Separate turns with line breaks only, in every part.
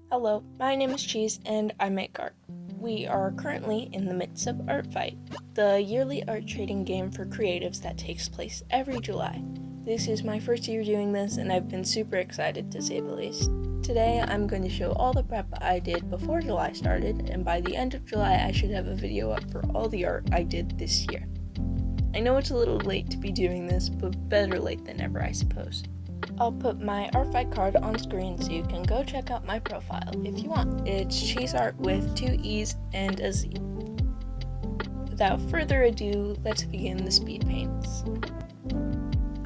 Hello, my name is Cheese and I make art. We are currently in the midst of Artfight, the yearly art trading game for creatives that takes place every July. This is my first year doing this and I've been super excited to say the least. Today I'm going to show all the prep I did before July started, and by the end of July I should have a video up for all the art I did this year. I know it's a little late to be doing this, but better late than never, I suppose. I'll put my Artfight card on screen so you can go check out my profile if you want. It's ChezeArt with 2 E's and a Z. Without further ado, let's begin the speed paints.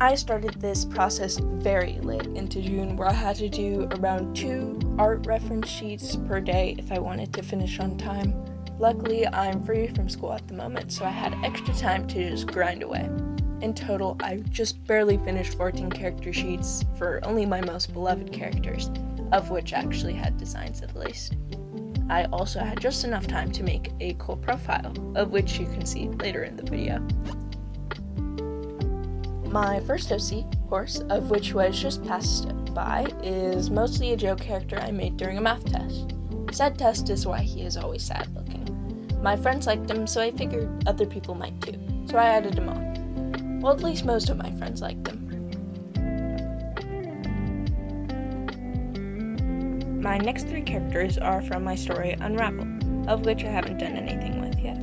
I started this process very late into June, where I had to do around 2 art reference sheets per day if I wanted to finish on time. Luckily, I'm free from school at the moment, so I had extra time to just grind away. In total, I just barely finished 14 character sheets for only my most beloved characters, of which actually had designs at least. I also had just enough time to make a cool profile, of which you can see later in the video. My first OC, Horse, of which was just passed by, is mostly a joke character I made during a math test. Said test is why he is always sad looking. My friends liked him, so I figured other people might too, so I added him on. Well, at least most of my friends liked him. My next 3 characters are from my story Unravel, of which I haven't done anything with yet.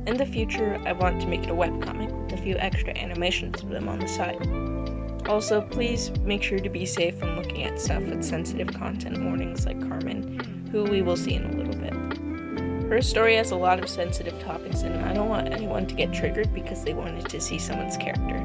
In the future, I want to make it a webcomic with a few extra animations of them on the side. Also, please make sure to be safe when looking at stuff with sensitive content warnings like Carmen, who we will see in a little bit. Her story has a lot of sensitive topics, and I don't want anyone to get triggered because they wanted to see someone's character.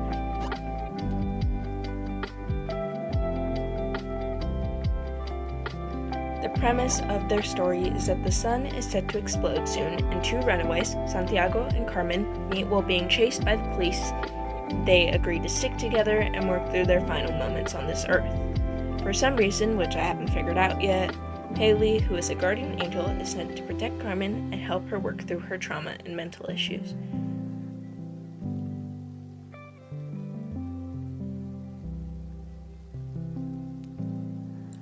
The premise of their story is that the sun is set to explode soon, and 2 runaways, Santiago and Carmen, meet while being chased by the police. They agree to stick together and work through their final moments on this earth. For some reason, which I haven't figured out yet, Haley, who is a guardian angel, is sent to protect Carmen and help her work through her trauma and mental issues.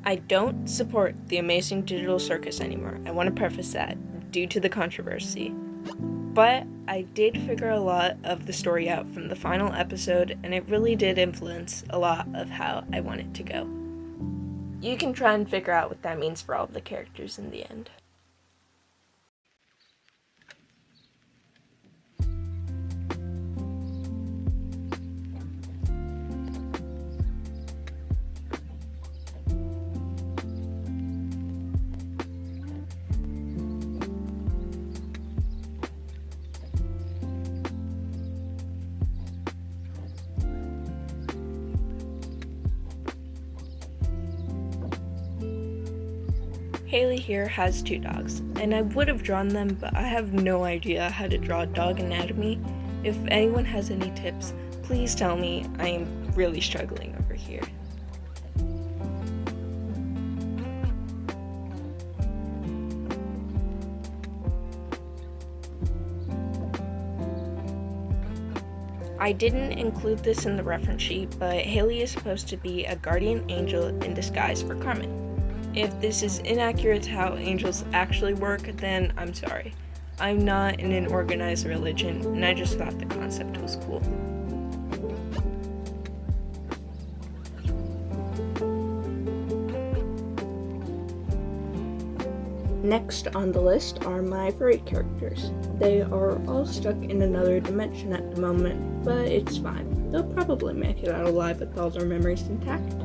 I don't support the Amazing Digital Circus anymore. I want to preface that, due to the controversy. But I did figure a lot of the story out from the final episode, and it really did influence a lot of how I want it to go. You can try and figure out what that means for all of the characters in the end. Haley here has 2 dogs, and I would have drawn them, but I have no idea how to draw dog anatomy. If anyone has any tips, please tell me. I am really struggling over here. I didn't include this in the reference sheet, but Haley is supposed to be a guardian angel in disguise for Carmen. If this is inaccurate to how angels actually work, then I'm sorry. I'm not in an organized religion, and I just thought the concept was cool. Next on the list are my furry characters. They are all stuck in another dimension at the moment, but it's fine. They'll probably make it out alive with all their memories intact.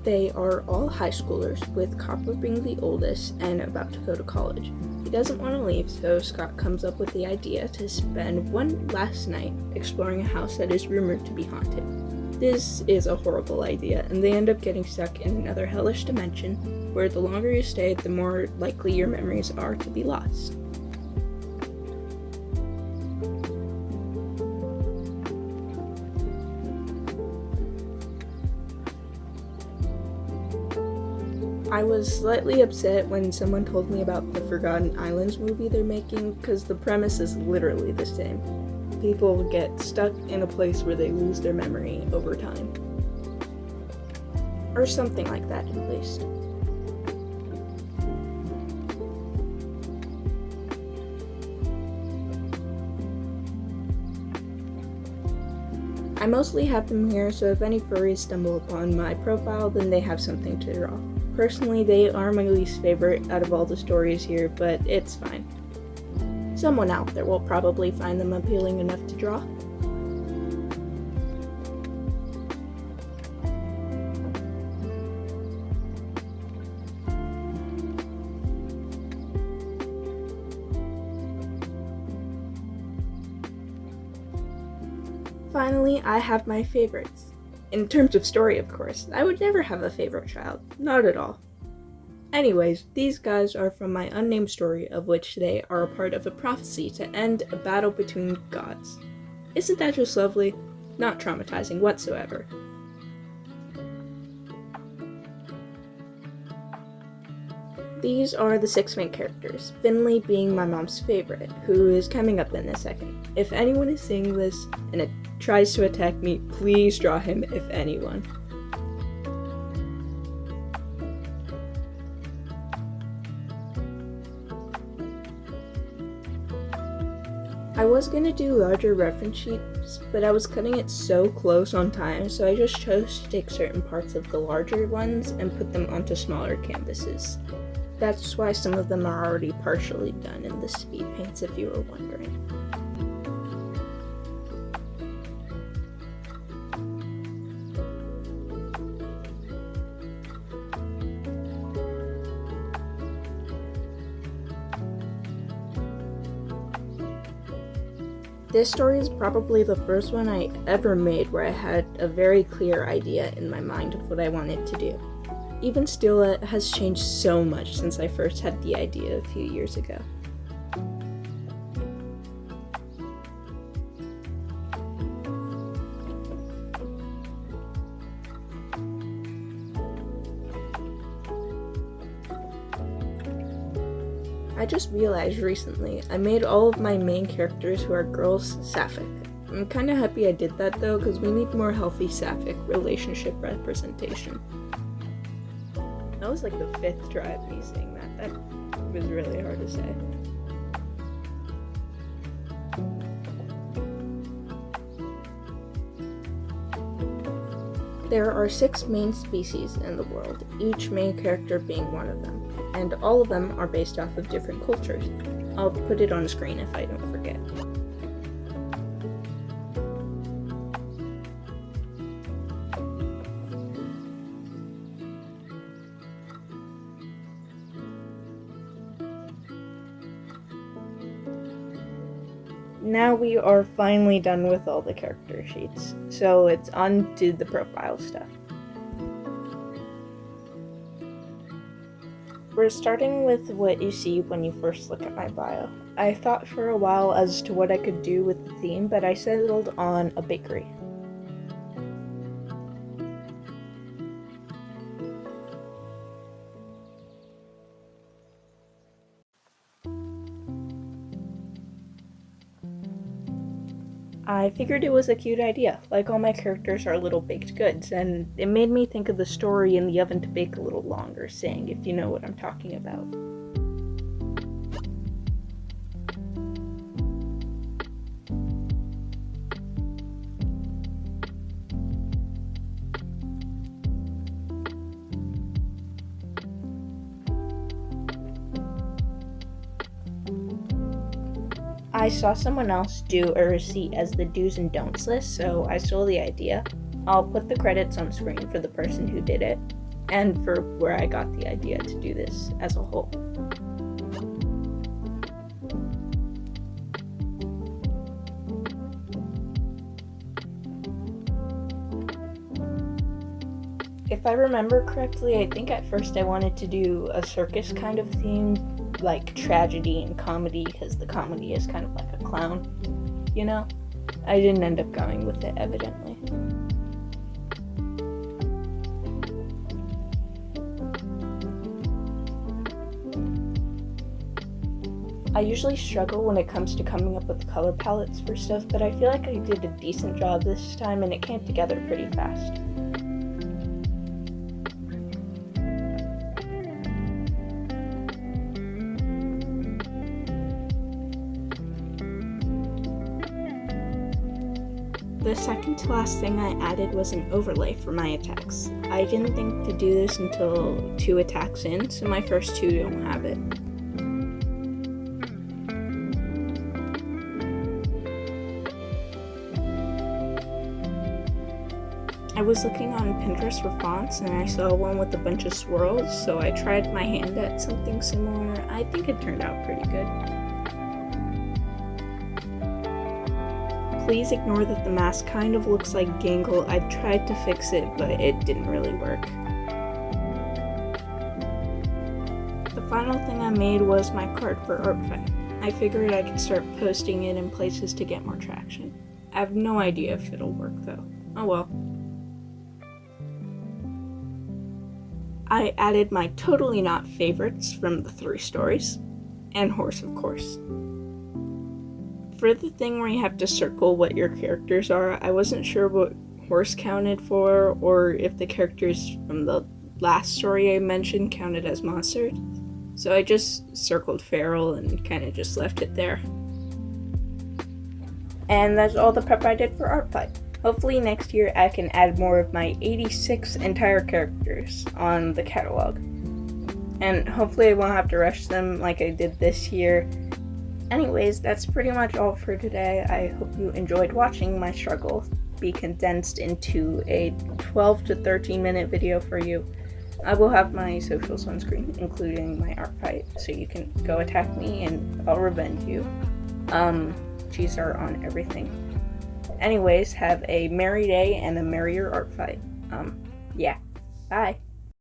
They are all high schoolers, with Copper being the oldest and about to go to college. He doesn't want to leave, so Scott comes up with the idea to spend one last night exploring a house that is rumored to be haunted. This is a horrible idea, and they end up getting stuck in another hellish dimension, where the longer you stay, the more likely your memories are to be lost. I was slightly upset when someone told me about the Forgotten Islands movie they're making, because the premise is literally the same. People get stuck in a place where they lose their memory over time. Or something like that, at least. I mostly have them here, so if any furries stumble upon my profile, then they have something to draw. Personally, they are my least favorite out of all the stories here, but it's fine. Someone out there will probably find them appealing enough to draw. Finally, I have my favorites. In terms of story, of course. I would never have a favorite child. Not at all. Anyways, these guys are from my unnamed story, of which they are a part of a prophecy to end a battle between gods. Isn't that just lovely? Not traumatizing whatsoever. These are the 6 main characters, Finley being my mom's favorite, who is coming up in a second. If anyone is seeing this and it tries to attack me, please draw him if anyone. I was gonna do larger reference sheets, but I was cutting it so close on time, so I just chose to take certain parts of the larger ones and put them onto smaller canvases. That's why some of them are already partially done in the speed paints, if you were wondering. This story is probably the first one I ever made where I had a very clear idea in my mind of what I wanted to do. Even still, it has changed so much since I first had the idea a few years ago. I just realized recently, I made all of my main characters who are girls sapphic. I'm kinda happy I did that though, because we need more healthy sapphic relationship representation. That was like the 5th try of me saying that. That was really hard to say. There are 6 main species in the world, each main character being one of them, and all of them are based off of different cultures. I'll put it on the screen if I don't forget. Now we are finally done with all the character sheets, so it's on to the profile stuff. We're starting with what you see when you first look at my bio. I thought for a while as to what I could do with the theme, but I settled on a bakery. I figured it was a cute idea, like all my characters are little baked goods, and it made me think of the story In the Oven to Bake a Little Longer, saying if you know what I'm talking about. I saw someone else do a receipt as the do's and don'ts list, so I stole the idea. I'll put the credits on screen for the person who did it, and for where I got the idea to do this as a whole. If I remember correctly, I think at first I wanted to do a circus kind of theme, like tragedy and comedy, because the comedy is kind of like a clown, you know? I didn't end up going with it, evidently. I usually struggle when it comes to coming up with color palettes for stuff, but I feel like I did a decent job this time and it came together pretty fast. The second to last thing I added was an overlay for my attacks. I didn't think to do this until 2 attacks in, so my first 2 don't have it. I was looking on Pinterest for fonts and I saw one with a bunch of swirls, so I tried my hand at something similar. I think it turned out pretty good. Please ignore that the mask kind of looks like Gangle. I tried to fix it, but it didn't really work. The final thing I made was my card for Artfight. I figured I could start posting it in places to get more traction. I have no idea if it'll work though. Oh well. I added my totally not favorites from the 3 stories, and horse of course. For the thing where you have to circle what your characters are, I wasn't sure what horse counted for, or if the characters from the last story I mentioned counted as monsters. So I just circled feral and kind of just left it there. And that's all the prep I did for Artfight. Hopefully next year I can add more of my 86 entire characters on the catalog. And hopefully I won't have to rush them like I did this year. Anyways, that's pretty much all for today. I hope you enjoyed watching my struggle be condensed into a 12 to 13 minute video for you. I will have my socials on screen, including my Artfight, so you can go attack me and I'll revenge you. ChezeArt on everything. Anyways, have a merry day and a merrier Artfight. Yeah, bye.